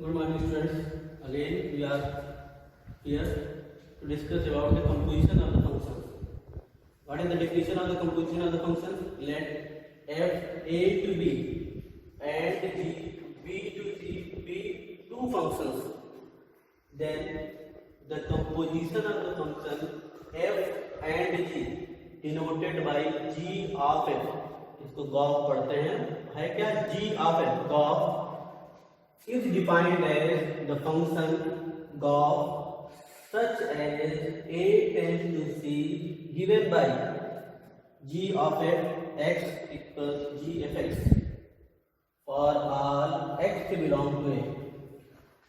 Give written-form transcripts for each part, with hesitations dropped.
Good morning, students. Again, we are here to discuss about the composition of the functions. What is the definition of the composition of the function? Let f a to b and g b to c be two functions. Then the composition of the function f and g denoted by g of f. इसको गॉफ पढ़ते हैं, है क्या? g of f, गॉफ is defined as the function gauge such as a tends to c given by g of f x equals g of x for all x belong to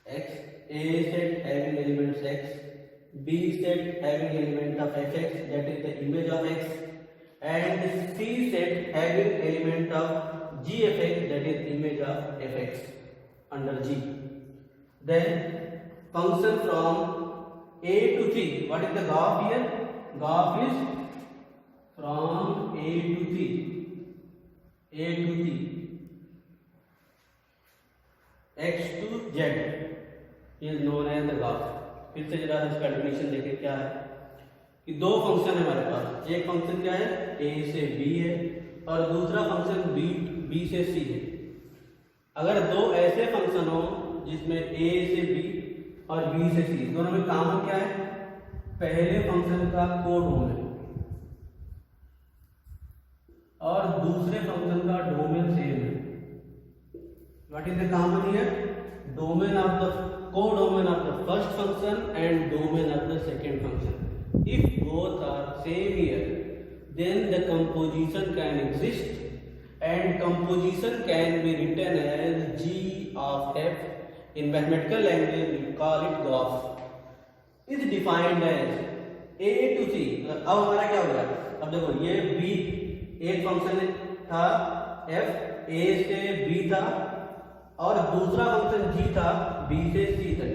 a set having elements x, b set having element of fx that is the image of x, and c set having element of g of x that is image of fx under G. Then function from a to c. What is the graph here? Graph is from a to c, x to z is known as the graph. फिर से जरा इसका definition देखें क्या है कि दो function है हमारे पास. एक फंक्शन क्या है? a से b है और दूसरा फंक्शन b से c है. अगर दो ऐसे फंक्शन हो जिसमें a से b और b से c दोनों में काम क्या है? पहले फंक्शन का कोडोमेन और दूसरे फंक्शन का डोमेन सेम है. What is the common here? Domain of the codomain of the first function and domain of the second function. If both are same here then the composition can exist and composition can be written as g of f. In mathematical language we call it graph. Is defined as a to c. अब हमारा क्या हो गया? अब देखो ये b एक function था f, a से b था और दूसरा फंक्शन g था b से c तक.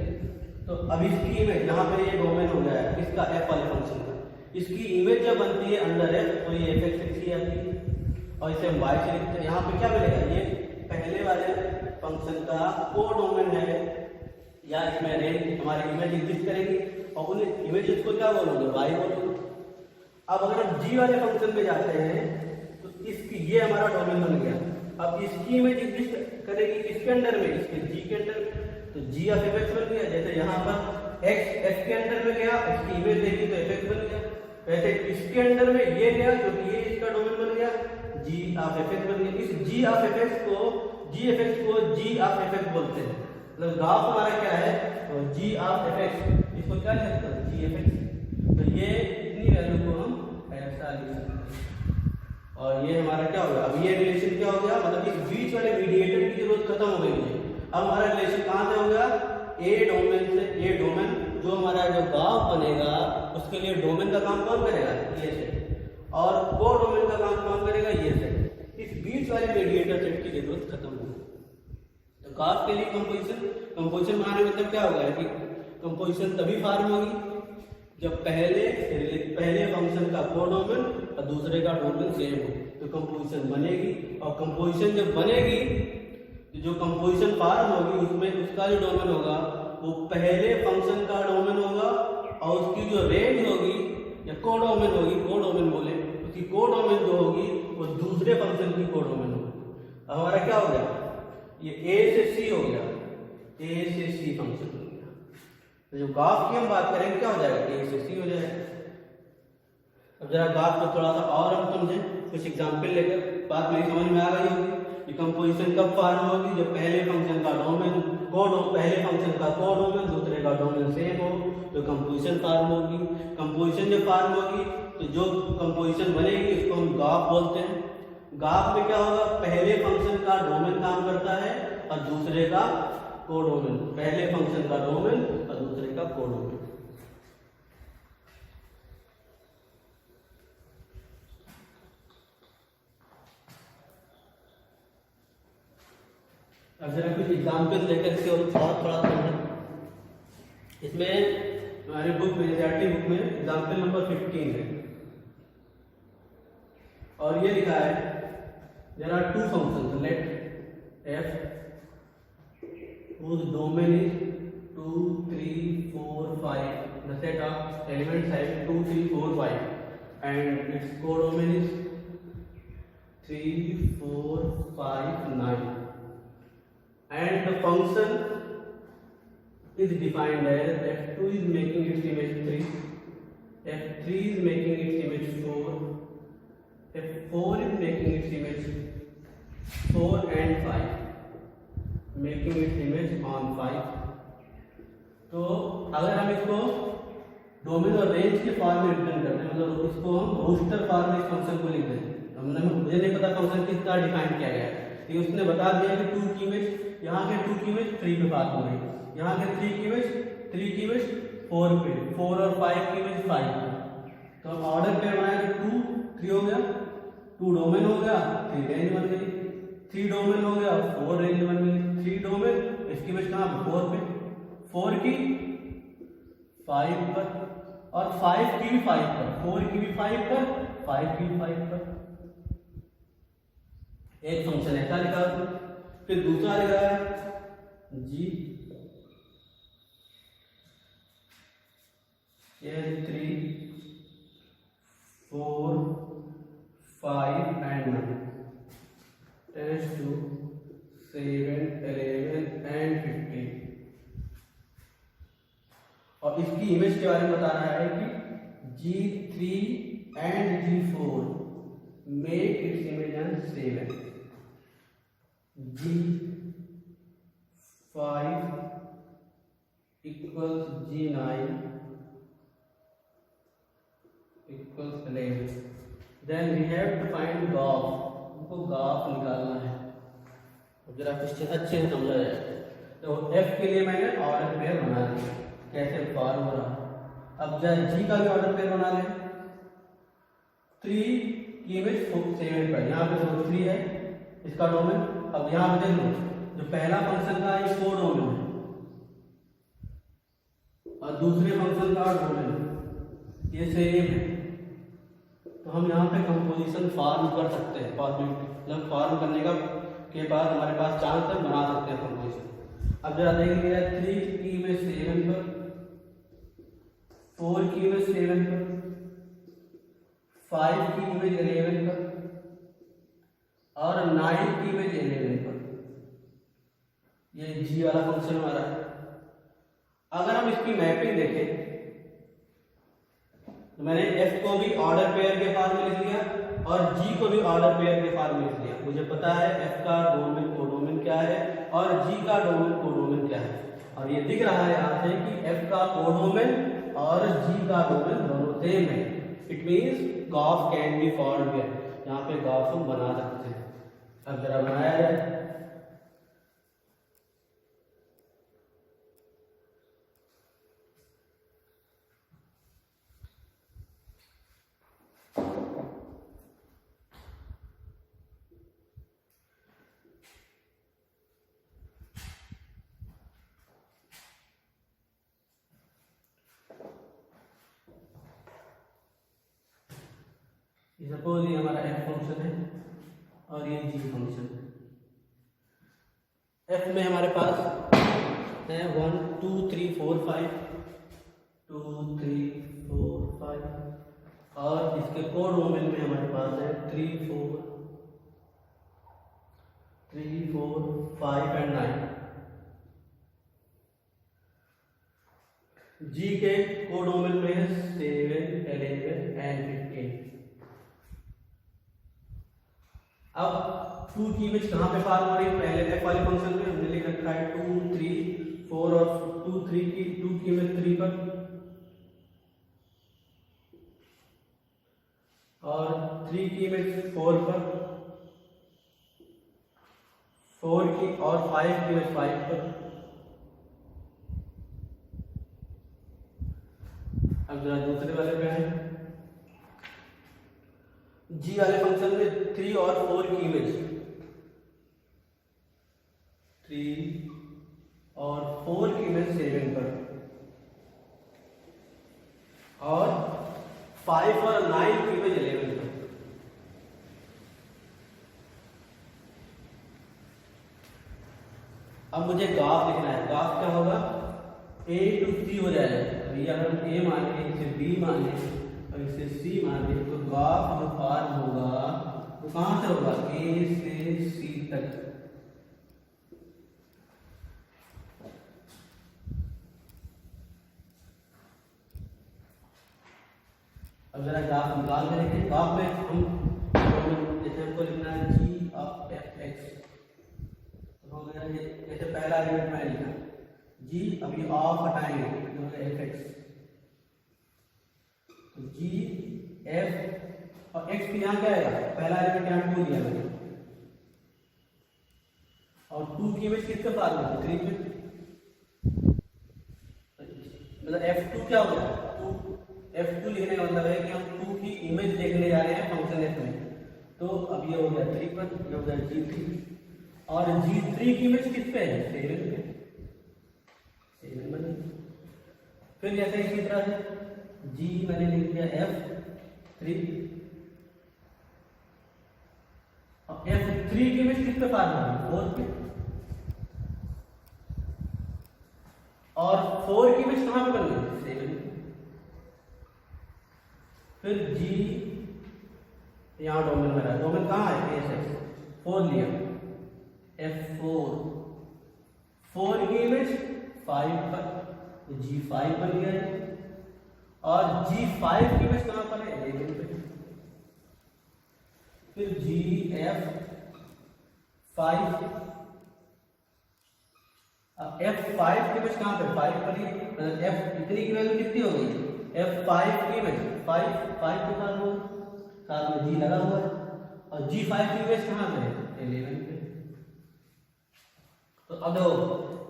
तो अब इसकी इमेज यहाँ पे ये डोमेन हो गया है इसका f वाले फंक्शन का. इसकी इमेज जब बनती है अंदर f तो ये fx सी आती है और इसे हम y से लिखते हैं. यहाँ पे क्या मिलेगा? ये पहले वाले फंक्शन का कोडोमेन है या इसमें रेंज हमारी इमेज एग्जिस्ट करेगी और उन इमेजेस को क्या बोलोगे? y बोलोगे. अब अगर हम g वाले फंक्शन में जाते हैं तो इसकी ये हमारा डोमेन बन गया. अब इसकी इमेज एग्जिस्ट करेगी किसके अंदर में? इसके g के अंदर. तो g ऑफ fx बन गया. जैसे यहाँ पर x f के अंदर में गया, इसकी इमेज देखी तो fx बन गया. वैसे इसके अंदर में ये गया क्योंकि ये इसका डोमेन बन गया, g ऑफ fx बन गया. इस g ऑफ fx को g ऑफ fx बोलते हैं. मतलब ग्राफ हमारा क्या है? तो g ऑफ fx, इसको क्या लिख सकते हैं? g of x. तो ये इतनी वैल्यू को हम ऐसा लिख सकते हैं और ये हमारा क्या होगा? अब ये रिलेशन क्या हो गया? मतलब इस बीच वाले मीडिएटर की जरूरत खत्म हो गई है. अब हमारा रिलेशन कहाँ से हो गया? ए डोमेन से. ए डोमेन जो हमारा जो ग्राफ बनेगा उसके लिए डोमेन का काम कौन करेगा? ये सेट. और को डोमेन का काम कौन करेगा? ये सेट. इस बीच वाले मीडिएटर सेट की जरूरत खत्म हो गई. तो ग्राफ के लिए कंपोजिशन बनाने मतलब क्या होगा कि कंपोजिशन तभी फॉर्म होगी जब पहले फंक्शन का कोडोमेन और दूसरे का डोमेन सेम हो तो कंपोजिशन बनेगी. और कंपोजिशन जब बनेगी जो कंपोजिशन फॉर्म होगी उसमें उसका जो डोमेन होगा वो पहले फंक्शन का डोमेन होगा और उसकी जो रेंज होगी या कोडोमेन होगी, कोडोमेन बोले, उसकी कोडोमेन जो होगी वो दूसरे फंक्शन की कोडोमेन होगी. अब हमारा क्या हो गया? ये a से c हो गया, a से c फंक्शन हो गया. तो जो ग्राफ की हम बात करेंगे क्या हो जाएगा? a से c हो जाएगा. अब जरा ग्राफ को थोड़ा सा और हम समझें कुछ एग्जाम्पल लेकर. बात मेरी समझ में आ गई होगी कि कंपोजिशन कब फॉर्म होगी? जब पहले फंक्शन का डोमेन पहले फंक्शन का कोडोमेन दूसरे का डोमेन सेम हो तो कंपोजिशन फॉर्म होगी. कंपोजिशन जब फॉर्म होगी तो जो कंपोजिशन बनेगी उसको हम ग्राफ बोलते हैं. ग्राफ में क्या होगा? पहले फंक्शन का डोमेन काम करता है और दूसरे का कोडोमेन. पहले फंक्शन का डोमेन और दूसरे का कोडोमेन. अब जरा कुछ एग्जाम्पल लेकर के और थोड़ा समझें. इसमें हमारी बुक में बुक में एग्जाम्पल नंबर 15 है और ये लिखा है there are two functions let f whose domain is 2, 3, 4, 5. The set of elements having 2, 3, 4, 5, and its codomain is 3, 4, 5, 9. And the function is defined as f2 is making its image 3, f3 is making its image 4, f4 is making its image 4 and 5, making its image on 5. तो अगर हम इसको domain और range के form में represent करते हैं, मतलब इसको हम रोस्टर फॉर्म में इस फंक्शन को लिख दें। मुझे नहीं पता फंक्शन किस तरह डिफाइन किया गया है, लेकिन उसने बता दिया कि 2 की इमेज, यहाँ के 2 की इमेज 3 पे पास हो गई, यहाँ के 3 की इमेज 4 पे, 4 और 5 की इमेज 5। तो हम ऑर्डर पेयर बनाएंगे, 2 3 हो गया, 2 डोमेन हो गया, 3 रेंज बन गई, 3 डोमेन हो गया, 4 रेंज बन गई, 3 डोमेन, इसकी इमेज कहाँ 4 पे, 4 की 5 पर, और 5 की भी 5 पर, 4 की भी 5 पर, 5 की भी 5 पर। एक फंक्शन ऐसा लिखा, फिर दूसरा लिखा है जी, ये 3, 4, 5 and 9 10 to 7, 11 and 15। और इसकी इमेज के बारे में बता रहा है कि G3 and G4 make its image on 7, G5 equals G9 equals 11। Then we have to find GAF, हमको GAF निकालना है। जरा क्वेश्चन अच्छे से समझा जाए। तो F के लिए मैंने ऑर्डर पेयर बना लिया, कैसे फॉर्म हो रहा है। अब जरा G का भी ऑर्डर पेयर बना लें, 3 की इमेज 7 पर, यहाँ पे 3 है इसका डोमेन। अब यहाँ पे देख लो, जो पहला फंक्शन का ये कोडोमेन है और दूसरे फंक्शन का डोमेन ये सेम है। तो हम यहाँ पे कंपोजिशन फॉर्म कर सकते हैं, पॉसिबिलिटी मतलब फॉर्म करने का के बाद हमारे पास चांस है, बना सकते हैं कंपोजिशन। अब जरा देखेंगे 3 की इमेज 7 पर, 4 की इमेज 7 पर, 5 की इमेज 11 पर और 9 की इमेज 11 पर। ये जी वाला फंक्शन हमारा है। अगर हम इसकी मैपिंग देखें तो मैंने F को भी ऑर्डर पेयर के फॉर्म में लिख लिया और G को भी ऑर्डर पेयर के फॉर्म में लिख लिया। मुझे पता है F का डोमेन कोडोमेन क्या है और G का डोमेन कोडोमेन क्या है, और ये दिख रहा है यहाँ से कि F का कोडोमेन और G का डोमेन दोनों सेम है। It means GAF can be formed here, यहाँ पे GAF हम बना सकते हैं। अब जरा बनाया जाए। सपोज ये हमारा f फंक्शन है और ये g फंक्शन है। f में हमारे पास है 1 2 3 4 5 2 3 4 5 और इसके कोडोमेन में हमारे पास है 3 4 5 एंड 9। g के कोडोमेन में है 7 11 एंड 15। अब 2 की इमेज कहाँ पे फॉर्म हो रही है? पहले f वाले फंक्शन में हमने लिख रखा है 2 3 4 और 2 3 की 2 की इमेज 3 पर और 3 की इमेज 4 पर, 4 की और 5 की इमेज 5 पर। अब जरा दूसरे वाले पे है, जी वाले फंक्शन में 3 और 4 की इमेज 3 और 4 की इमेज 7 पर और 5 और 9 की इमेज 11 पर। अब मुझे गाफ लिखना है। गाफ क्या होगा, ए टू सी हो जाएगा। अभी अगर हम ए माने, इसे बी माने और इसे सी माने, तो गाफ जो पार होगा वो कहाँ से होगा, ए से सी तक। अब जरा ग्राफ निकाल के देखें। ग्राफ में हम जैसे हमको लिखना है जी ऑफ एफ एक्स, तो हो गया ये, जैसे पहला एलिमेंट मैंने लिखा जी, अभी ऑफ हटाएंगे तो होगा एफ एक्स, तो जी एफ और एक्स की यहाँ क्या आएगा, पहला एलिमेंट यहाँ 2 दिया मैंने, और 2 की इमेज किसके पास में, 3 में, मतलब F2 क्या होगा, F2 लिखने का मतलब है कि हम 2 की इमेज देखने जा रहे हैं फंक्शन F में। तो अब ये हो गया 3 पर, ये हो गया G3, और G3 की इमेज किस पे है, 7 पे, 7 बने। फिर जैसे इसी तरह से G मैंने लिख दिया F3, और F3 की इमेज किस पे पास है, 4 पे, और 4 की इमेज कहाँ पे बन गई, 7 पे। फिर G यहाँ डोमेन में रहा, डोमेन कहाँ है, एस 4 लिया, F4, 4 की इमेज 5 पर, तो G5 बन गया है, और G5 की इमेज कहाँ पर है, 11 पे। फिर GF5, अब F5 की इमेज कहाँ पे, 5 पर ही, मतलब F इतनी की वैल्यू कितनी हो गई, F5 की इमेज 5 के साथ हो, साथ में G लगा हुआ है, और G5 की इमेज कहाँ पे है, 11 पे। तो अब देखो,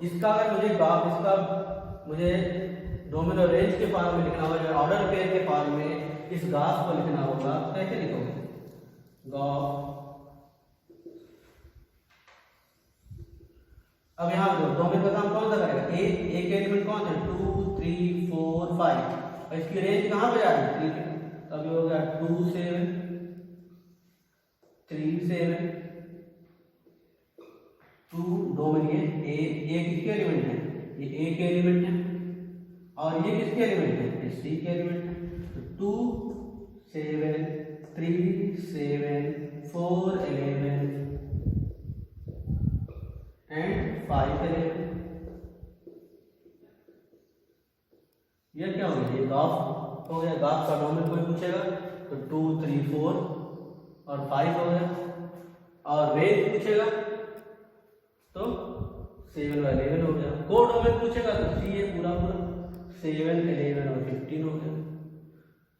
इसका अगर मुझे ग्राफ, इसका मुझे डोमेन और रेंज के फॉर्म में लिखना होगा, ऑर्डर पेयर के फॉर्म में इस ग्राफ को लिखना होगा, कैसे लिखोगे, ग्राफ। अब यहाँ डोमेन का काम कौन सा करेगा, ए के एलिमेंट कौन है, 2 3 4 5, और इसकी रेंज कहाँ पे जा रही है, 3 पे। तो अभी हो गया 2 7 3 7 2, डोमेन ये किसके एलिमेंट है, ये ए के एलिमेंट है, और ये किसके एलिमेंट है, ये सी के एलिमेंट है। तो 2 7 3 7 4 11 एंड 5 11, ये क्या हो गया, ये गाफ हो गया। गाफ का डोमेन कोई पूछेगा तो 2 3 4 और 5 हो गया, और रेंज पूछेगा तो 7 और 11 हो गया। को डोमेन पूछेगा तो सी है पूरा पूरा, 7 11 और 15 हो गया।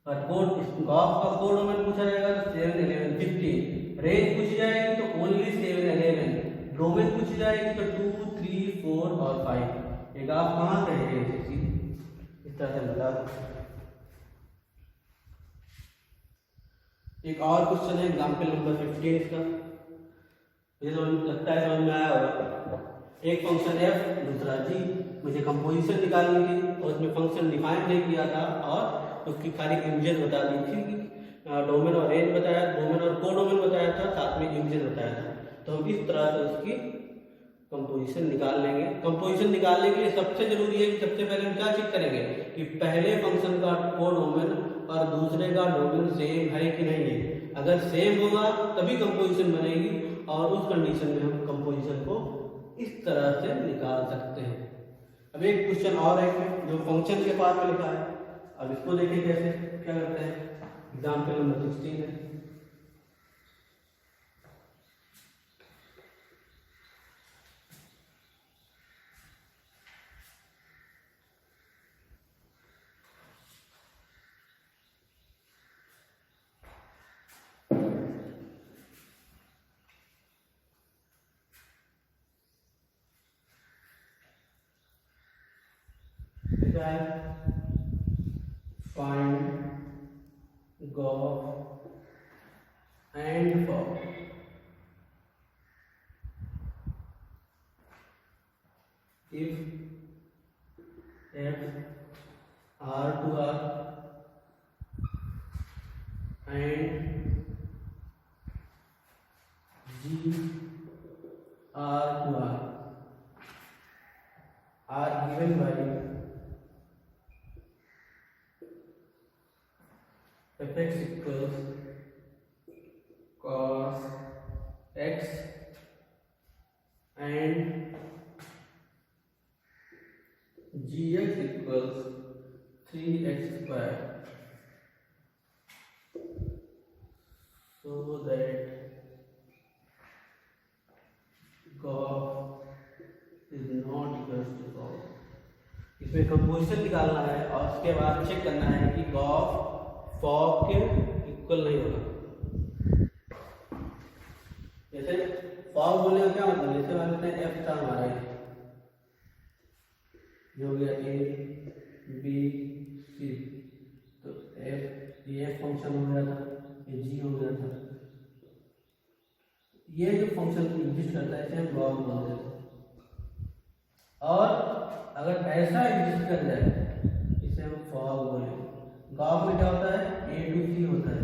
और कोड गाफ का को डोमेन पूछा जाएगा तो 7 11 15, रेंज पूछी जाएगी तो ओनली 7 11, डोमेन पूछी जाएगी तो 2 3 4 और 5। ये गाफ कहाँ से है, इस तरह से बता। एक और क्वेश्चन है, एग्जाम्पल नंबर 15 इसका, मुझे तो लगता है समझ में आया होगा। एक फंक्शन f, दूसरा g, मुझे कंपोजिशन निकालनी थी और उसमें फंक्शन डिफाइन नहीं किया था, और उसकी खाली इमेजेस बता दी थी कि डोमेन और रेंज बताया, डोमेन और को डोमेन बताया था, साथ में इमेजेस बताया था। तो हम इस तरह से उसकी कंपोजिशन निकाल लेंगे। कंपोजिशन निकालने के लिए सबसे जरूरी है कि सबसे पहले हम क्या चेक करेंगे कि पहले फंक्शन का को डोमेन और दूसरे का डोमेन सेम है कि नहीं है। अगर सेम होगा तभी कंपोजिशन बनेगी, और उस कंडीशन में हम कंपोजिशन को इस तरह से निकाल सकते हैं। अब एक क्वेश्चन और है जो फंक्शन के पार्ट में लिखा है, अब इसको देखें कैसे क्या करते हैं। एग्जाम्पल नंबर 16 है, find golf and for if f r to r and g r to r, are given by fx equals cos x and gx equals 3x square, so that GOF is not equals to GOF. इसमें composition निकालना है और उसके बाद check करना है कि GOF FOG के इक्वल नहीं होगा। जैसे FOG बोलने का क्या मतलब, जैसे मान लेते हैं f था हमारा ये हो गया a b c, तो f ये फंक्शन हो गया था, ये g हो गया था, ये जो फंक्शन एग्जिस्ट करता है इसे हम GOF बोलते हैं। और अगर ऐसा एग्जिस्ट कर जाए इसे हम FOG बोलेंगे। GOF में क्या होता है, a to c होता है,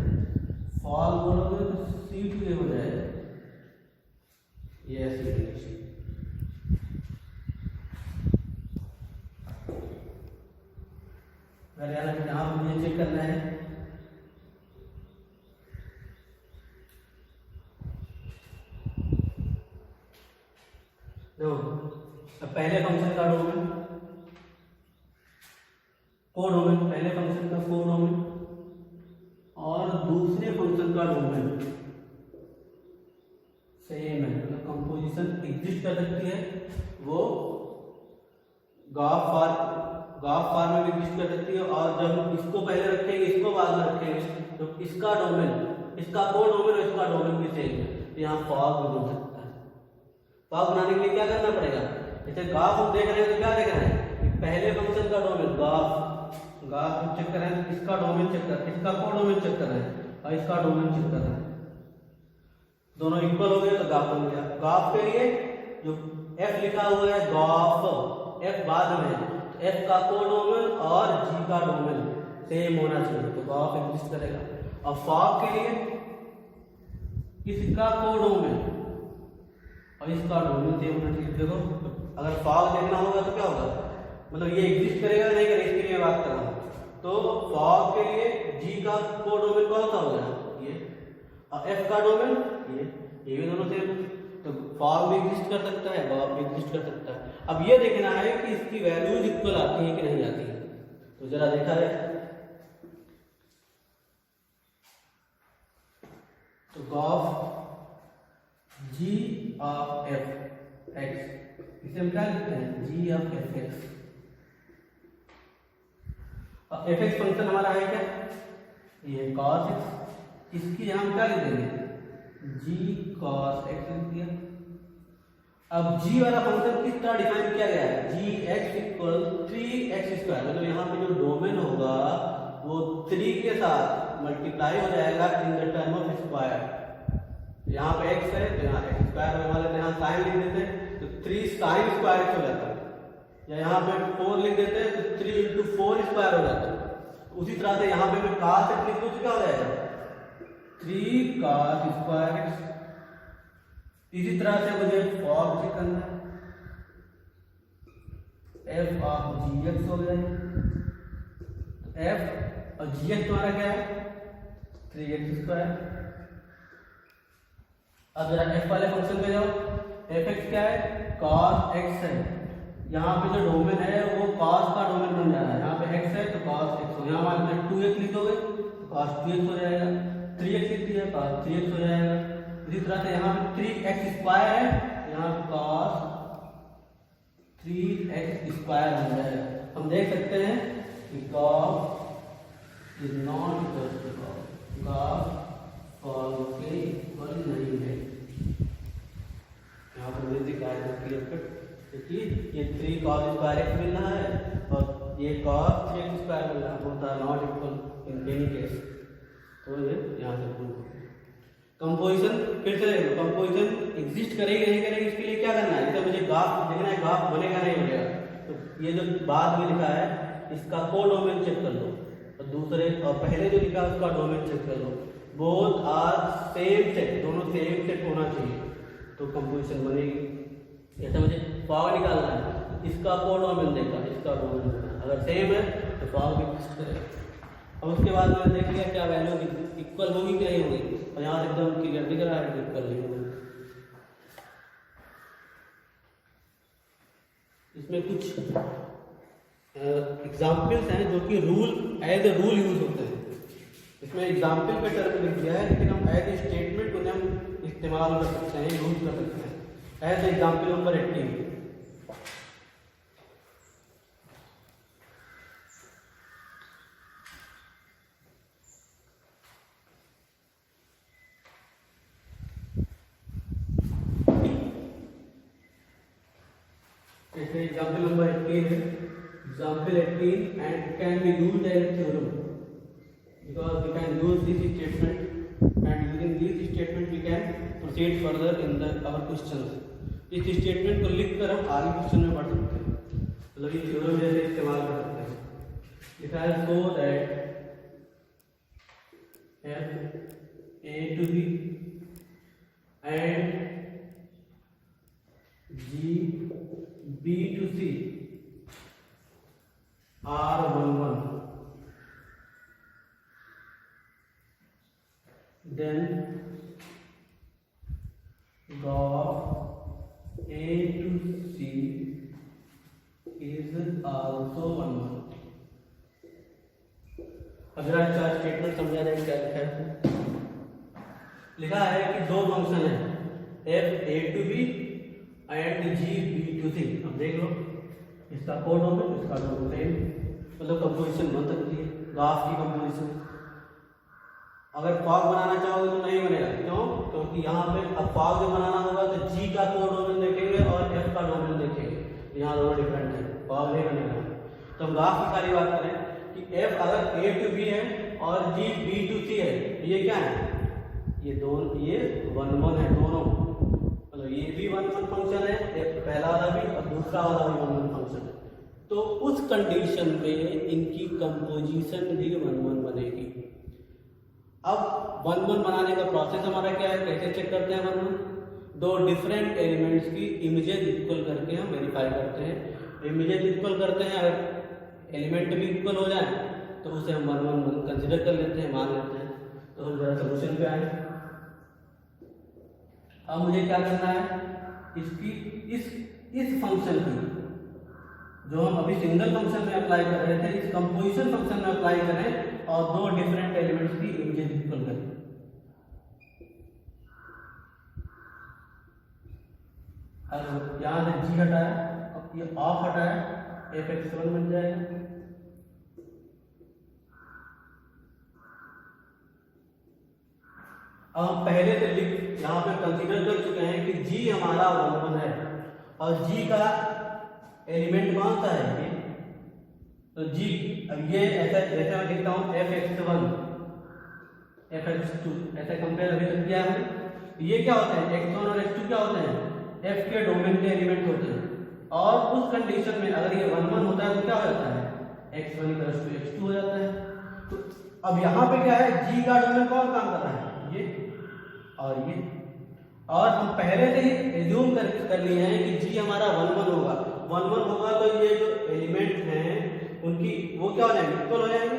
FOG बोलोगे तो c to a हो जाएगा, ये ऐसी रिलेशन। यहाँ मुझे चेक करना है पहले फंक्शन का डोमेन कोडोमेन, पहले फंक्शन का कोडोमेन और दूसरे फंक्शन का डोमेन सेम है, मतलब कंपोजिशन एग्जिस्ट कर सकती है, वो GOF फॉर्म में एग्जिस्ट कर सकती है। और जब हम इसको पहले रखेंगे इसको बाद में रखेंगे तो इसका डोमेन, इसका कोडोमेन और इसका डोमेन भी सेम है, तो यहाँ FOG भी बन सकता है। FOG बनाने के लिए क्या करना पड़ेगा, जैसे GOF हम देख रहे हैं तो क्या देख रहे हैं, पहले फंक्शन का डोमेन GOF चेक कर रहे हैं, इसका डोमेन चेक कर, इसका कोडोमेन चेक कर रहे हैं और इसका डोमेन चेक कर रहे हैं, दोनों इक्वल हो गए तो GOF बन गया। GOF के लिए जो f लिखा हुआ है GOF, f बाद में, f का कोडोमेन और g का डोमेन सेम होना चाहिए तो GOF एग्जिस्ट करेगा। और FOG के लिए इसका कोडोमेन और इसका डोमेन सेम होना चाहिए। देखो अगर FOG देखना होगा तो क्या होगा, मतलब ये एग्जिस्ट करेगा नहीं करेगा, इसके लिए बात कर रहा हूँ। तो FOG के लिए g का कोडोमेन कौन सा होगा, ये, और f का डोमेन ये भी दोनों सेम, तो FOG भी एग्जिस्ट कर सकता है, GOF भी एग्जिस्ट कर सकता है। अब ये देखना है कि इसकी वैल्यूज इक्वल आती है कि नहीं आती है, तो जरा देखा जाए। तो GOF g of f(x), इसे हम क्या लिखते हैं, g of f(x). अब f(x) फंक्शन हमारा है क्या, ये cos x, इसकी हम क्या लिख देंगे, g cos x लिख दिया। अब g वाला फंक्शन किस तरह डिफाइन किया गया है, gx इक्वल 3x स्क्वायर, मतलब यहाँ पे जो डोमेन होगा वो 3 के साथ मल्टीप्लाई हो जाएगा इन द टर्म ऑफ स्क्वायर। यहाँ पे x है तो यहाँ x स्क्वायर होने वाला है, यहाँ साइन लिख देते हैं तो 3 साइन स्क्वायर x हो जाता है, या यहाँ पे 4 लिख देते हैं तो 3 इंटू 4 स्क्वायर हो जाता है। उसी तरह से यहाँ पे मैं cos x लिख दूँ तो क्या हो जाएगा, 3 cos स्क्वायर x। इसी तरह से मुझे FOG चेक करना है, f ऑफ gx हो गया, f और gx तुम्हारा क्या है, 3x स्क्वायर। अब जरा f वाले फंक्शन पे जाओ, fx क्या है, cos x है, यहाँ पे जो डोमेन है वो cos का डोमेन बन जा रहा है, यहाँ पे x है तो cos x हो, यहाँ मान लो 2x लिखोगे तो cos 2x हो जाएगा, 3x लिख दिया cos 3x हो जाएगा। इसी तरह से यहाँ पे 3x स्क्वायर है, यहाँ पे cos 3x स्क्वायर हो जाएगा। हम देख सकते हैं कि GOF is not equal to GOF, GOF FOG के इक्वल नहीं है। यहाँ पर मुझे दिखाया था क्लियर कट, क्योंकि ये 3 cos स्क्वायर x मिल रहा है और ये cos 3x स्क्वायर मिल रहा है, both are not equal in any case, तो ये यहाँ से प्रूव हो। कंपोजिशन फिर से देखो, कंपोजिशन एग्जिस्ट करेगी नहीं करेगी, इसके लिए क्या करना है, जैसे मुझे GOF देखना है, GOF बनेगा नहीं बनेगा, तो ये जो बाद में लिखा है इसका कोडोमेन चेक कर लो और दूसरे और पहले जो लिखा है उसका डोमेन चेक कर लो, बोथ आर सेम सेट, दोनों सेम सेट होना चाहिए तो कंपोजिशन बनेगी। जैसे मुझे FOG निकालना है, इसका कोडोमेन देखा, इसका डोमेन देखा, अगर सेम है तो फॉग भी फिक्स करेगा। और उसके बाद मैंने देख लिया क्या वैल्यू इक्वल होगी क्या ही होगी, और यहाँ एकदम क्लियर दिख रहा है कि इक्वल नहीं होगी। इसमें कुछ एग्जाम्पल्स हैं जो कि rule as a rule use होते हैं। इसमें एग्जाम्पल के टर्म लिख दिया है, लेकिन हम एज ए स्टेटमेंट उन्हें हम इस्तेमाल कर सकते हैं, यूज कर सकते हैं। As example number 18, example number 18 है, example 18 and it can be used as a theorem because we can use this statement and using this statement we can proceed further in our questions। इस statement को लिखकर हम आगे question में पढ़ सकते हैं, मतलब ये थ्योरम जैसे इस्तेमाल कर सकते हैं। लिखा है so that f a to b and g B to C are 1 1, then graph A to C is also 1 1। अगला चार स्टेटमेंट समझा जाए क्या लिखा है। लिखा है कि दो फंक्शन है f a to b and G B to C. अब देख लो इसका कोडोमेन इसका डोमेन, मतलब कंपोजिशन बन सकती है ग्राफ की कंपोजिशन। अगर फॉग बनाना चाहोगे तो नहीं बनेगा, क्यों? क्योंकि यहाँ पे अब फॉग जब बनाना होगा तो जी का कोडोमेन देखेंगे और एफ का डोमेन देखेंगे, यहाँ दोनों डिफरेंट है, फॉग नहीं बनेगा। तो हम ग्राफ की सारी बात करें कि एफ अगर ए टू बी है और जी बी टू सी है, ये क्या है? ये दोनों, ये 1 1 है दोनों, ये भी 1 1 फंक्शन है, पहला वाला भी और दूसरा वाला भी 1 1 फंक्शन है। तो उस कंडीशन में इनकी कंपोजिशन भी 1 1 बनेगी। अब 1 1 बनाने का प्रोसेस हमारा क्या है, कैसे चेक करते हैं 1 1? दो डिफरेंट एलिमेंट्स की इमेजेस इक्वल करके हम वेरीफाई करते हैं। इमेजेस इक्वल करते हैं, अगर एलिमेंट भी इक्वल हो जाए तो उसे हम 1 1 कंसिडर कर लेते हैं, मान लेते हैं। तो हम जरा सोल्यूशन पे आए। अब मुझे क्या करना है, इसकी इस फंक्शन की जो हम अभी सिंगल फंक्शन में अप्लाई कर रहे थे, इस कंपोजिशन फंक्शन में अप्लाई करें और दो डिफरेंट एलिमेंट्स की इमेजेस इक्वल करें। अब यहाँ से जी हटाया, अब ये ऑफ हटाया, fx1 बन जाएगा। अब हम पहले से यहाँ पे कंसीडर कर चुके हैं कि g हमारा 1 1 है और g का एलिमेंट कौन सा है ये, तो g, अब ये ऐसा जैसे मैं लिखता हूँ fx1 fx2, ऐसा कंपेयर अभी तक किया हमने। ये क्या होते हैं, x1 और x2 क्या होते हैं, f के डोमेन के एलिमेंट होते हैं। और उस कंडीशन में अगर ये 1 1 होता है तो क्या हो जाता है, x1 = x2 हो जाता है। तो अब यहाँ पे क्या है, g का डोमेन कौन काम कर रहा है, ये और ये। और हम पहले से ही एज्यूम कर लिए हैं कि जी हमारा 1 1 होगा। 1 1 होगा तो ये जो एलिमेंट हैं उनकी वो क्या हो जाएंगे, इक्वल हो जाएंगे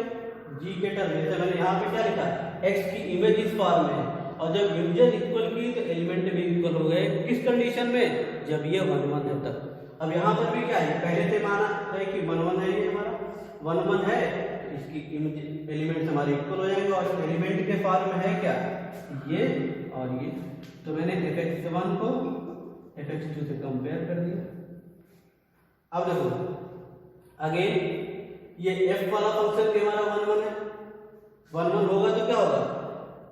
जी के टर्म। जैसे मैंने यहाँ पे क्या लिखा है, एक्स की इमेज इस फॉर्म में है और जब इमेज इक्वल की तो एलिमेंट भी इक्वल हो गए। किस कंडीशन में, जब ये 1 1 है तब। अब यहाँ पर भी क्या है, पहले से माना है कि 1 1 है, ये हमारा 1 1 है, इसकी इमेज एलिमेंट हमारे इक्वल हो जाएंगे और एलिमेंट के फॉर्म में है क्या, ये और ये। तो मैंने fx1 को fx2 से कंपेयर कर दिया। अब देखो अगेन ये f वाला फंक्शन भी हमारा 1 1 है, 1 1 होगा तो क्या होगा,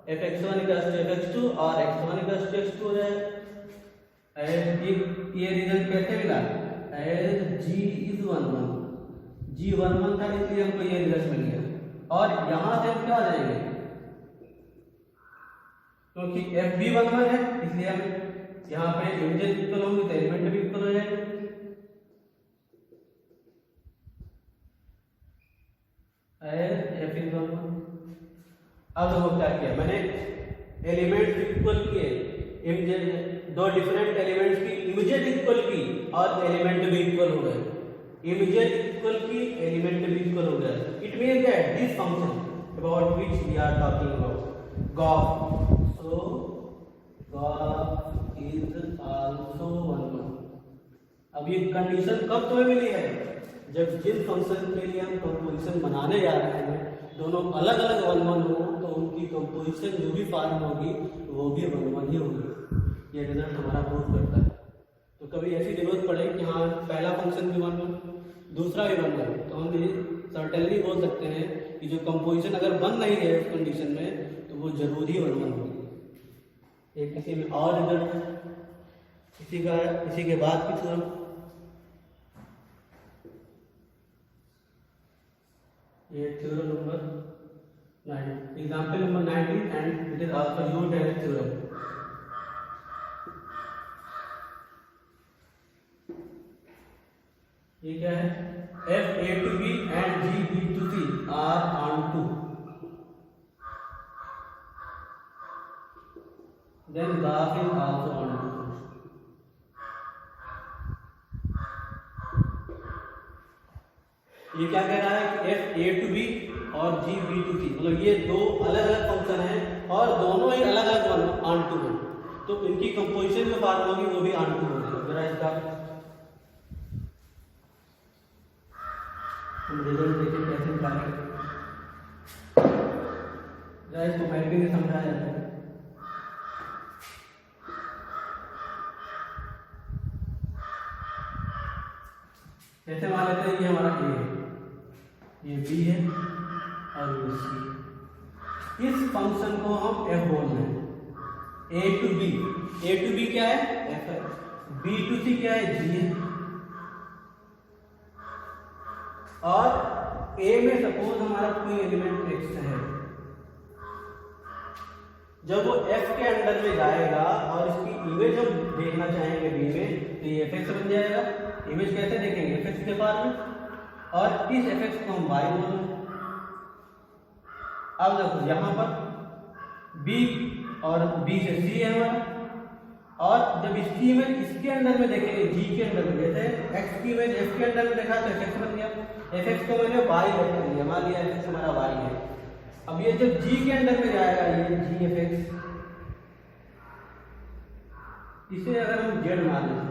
fx1 = fx2 और x1 = x2 हो जाएगा। ये रिजल्ट कैसे मिला, एज g is 1 1, g 1 1 था इसलिए हमको ये रिजल्ट मिल गया। और यहाँ से हम क्या आ जाएंगे, क्योंकि f भी 1 1 है इसलिए हम यहाँ पे इमेजेस इक्वल होंगे तो एलिमेंट भी इक्वल हो जाएंगे। f is 1 1। अब देखो क्या किया मैंने, एलिमेंट इक्वल किए, इमेजेस दो डिफरेंट एलिमेंट्स की इमीडिएट इक्वल की और एलिमेंट भी इक्वल हो गए, इमीडिएट इक्वल की एलिमेंट भी इक्वल हो गए। It means that this function about which we are talking about GOF, so GOF is also 1 1। अब ये कंडीशन कब तुम्हें मिली है, जब जिन फंक्शन के लिए हम कंपोजिशन बनाने जा रहे हैं दोनों अलग अलग 1 1 हो, तो उनकी कंपोजिशन जो भी फॉर्म होगी वो भी 1 1 ही होगी। ये रिजल्ट हमारा प्रूव करता है। तो कभी ऐसी जरूरत पड़े कि हाँ पहला फंक्शन भी 1 1 दूसरा भी 1 1, तो हम ये सर्टेनली बोल सकते हैं कि जो कंपोजिशन अगर बन नहीं है उस कंडीशन में तो वो जरूरी 1 1 होगी। एक किसी में और रिजल्ट इसी के बाद की थ्योरम, ये theorem number 9, example number 19 and it is also used as theorem. ये क्या है, f a to b and g b to c are onto, then GOF is also onto। ये क्या कह रहा है कि f a to b और g b to c, मतलब ये दो अलग अलग फंक्शन हैं और दोनों ही अलग अलग onto हैं, तो इनकी कंपोजिशन जो फॉर्म होगी वो भी onto होगी। जरा इसका रिजल्ट देखिए कैसे निकालें, जरा इसको मैपिंग से समझाया जाता है। जैसे मान लेते हैं ये हमारा ए है, ये बी है और ये सी। इस फंक्शन को हम एफ बोल रहे हैं, ए टू बी क्या है, एफ है, बी टू सी क्या है, जी है। और A में सपोज हमारा कोई एलिमेंट x है, जब वो f के अंडर में जाएगा और इसकी इमेज हम देखना चाहेंगे B में, तो ये fx बन जाएगा। इमेज कैसे देखेंगे, fx के पास में, और इस fx को हम y बोलेंगे। अब देखो यहाँ पर B और B से C है हमारा, और जब इसकी इमेज इसके अंदर में देखेंगे G के अंदर में, जैसे x की इमेज f के अंदर में देखा तो fx बन गया, fx को मैंने y रख लिया, मान लिया fx हमारा y है। अब ये जब G के अंदर में जाएगा, ये gfx, इसे अगर हम z मान लें,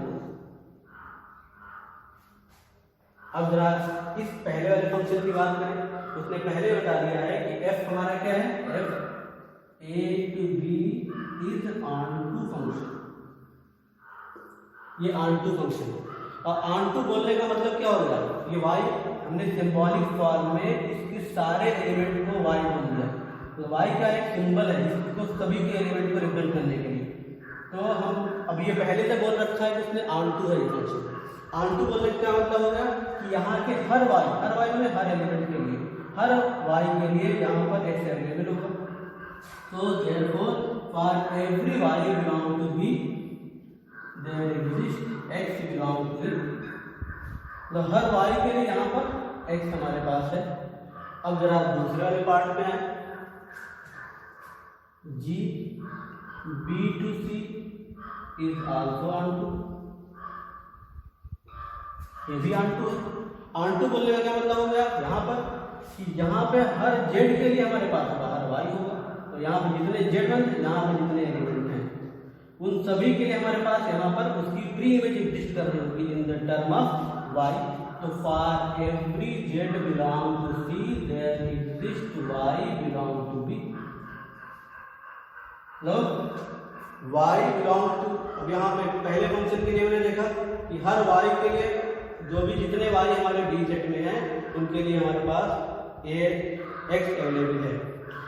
अब जरा इस पहले वाले फंक्शन की बात करें, उसने पहले बता दिया है कि f हमारा क्या है, f a to b is onto function, ये onto फंक्शन है। और onto बोलने का मतलब क्या होगा, ये y हमने सिंबॉलिक फॉर्म में इसके सारे एलिमेंट को y बोल दिया, तो y का एक सिंबल है इसको सभी के एलिमेंट को रिप्रेजेंट करने के लिए। तो हम अब ये पहले से बोल रखा है कि उसने onto है ये फंक्शन। onto बोलने का क्या मतलब होगा कि यहाँ के हर y में हर एलिमेंट के लिए, हर y के लिए यहाँ पर x अवेलेबल होगा। तो therefore for every y belong to b there exists x belong to it, तो हर y के लिए यहाँ पर x हमारे पास है। अब जरा दूसरे वाले पार्ट में आए, g b to c is also onto, ये भी onto है। onto बोलने का क्या मतलब हो गया यहाँ पर कि यहाँ पे हर z के लिए हमारे पास होगा, हर y होगा, तो यहाँ पे जितने z हैं, यहाँ पे जितने एलिमेंट हैं, उन सभी के लिए हमारे पास यहाँ पर उसकी प्री इमेज एग्जिस्ट कर रही होगी in the term of y। तो for every z belong to c there exist y belong to b। लो y बिलोंग टू, अब यहाँ पे पहले फंक्शन के लिए हमने देखा कि हर y के लिए जो भी जितने y हमारे dz में हैं उनके लिए हमारे पास x अवेलेबल है।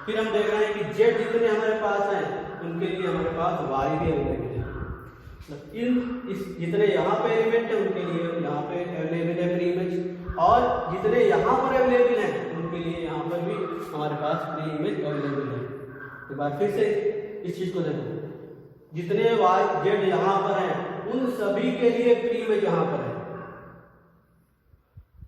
फिर हम देख रहे हैं कि z जितने हमारे पास हैं उनके लिए हमारे पास y भी अवेलेबल है। इस जितने यहाँ पे एलिमेंट है उनके लिए यहाँ पे अवेलेबल है प्री इमेज, और जितने यहाँ पर अवेलेबल हैं उनके लिए यहाँ पर भी हमारे पास प्री इमेज अवेलेबल है। एक बार फिर से इस चीज को देखो, जितने y z यहाँ पर हैं उन सभी के लिए प्री इमेज यहाँ पर है,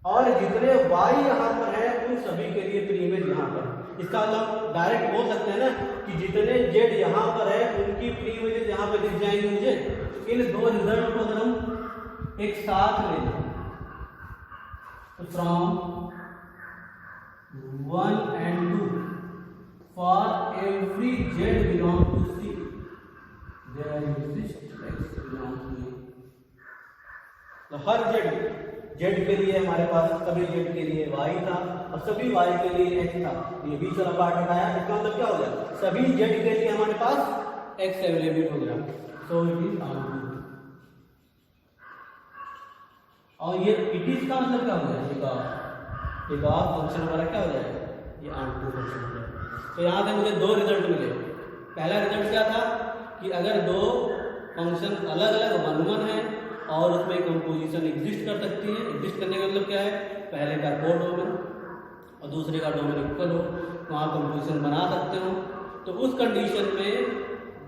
और जितने y यहाँ पर है उन सभी के लिए प्री इमेज यहाँ पर। इसका मतलब डायरेक्ट बोल सकते हैं ना कि जितने जेड यहाँ पर है उनकी प्री इमेजेस यहाँ पे दिख जाएंगे मुझे। इन दो रिजल्ट को अगर हम एक साथ ले लें तो from 1 and 2 for every z belong to C there exists x belong to A। तो हर z के लिए हमारे पास सभी z के लिए y था और सभी y के लिए x था। ये बीच वाला पार्ट हटाया, इसका मतलब क्या हो गया, सभी z के लिए हमारे पास x अवेलेबल हो गया। So it is R2। और ये इट इज का मतलब क्या हो गया, ये फंक्शन हमारा क्या हो जाएगा, ये R2 फंक्शन हो जाएगा। तो यहाँ से मुझे दो रिजल्ट मिले। पहला रिजल्ट क्या था कि अगर दो फंक्शन अलग अलग 1 1 है और उसमें कंपोजिशन एग्जिस्ट कर सकती है। एग्जिस्ट करने का मतलब क्या है, पहले का कोडोमेन और दूसरे का डोमेन इक्वल हो, वहाँ कंपोजिशन बना सकते हो। तो उस कंडीशन में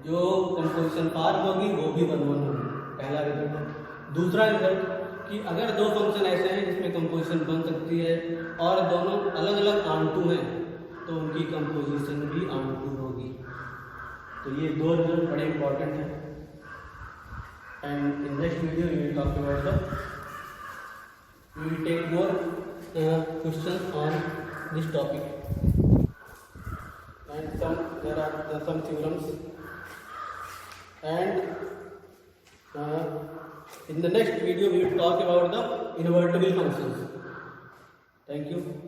जो कंपोजिशन फॉर्म होगी वो भी 1 1 होगी, पहला रिजल्ट। दूसरा रिजल्ट कि अगर दो फंक्शन ऐसे हैं जिसमें कंपोजिशन बन सकती है और दोनों अलग अलग ऑनटू हैं तो उनकी कंपोजिशन भी ऑनटू होगी। तो ये दो रिजल्ट बड़े इंपॉर्टेंट हैं। And in next video we will talk about we will take more questions on this topic and there are some theorems and in the next video we will talk about the invertible functions. Thank you.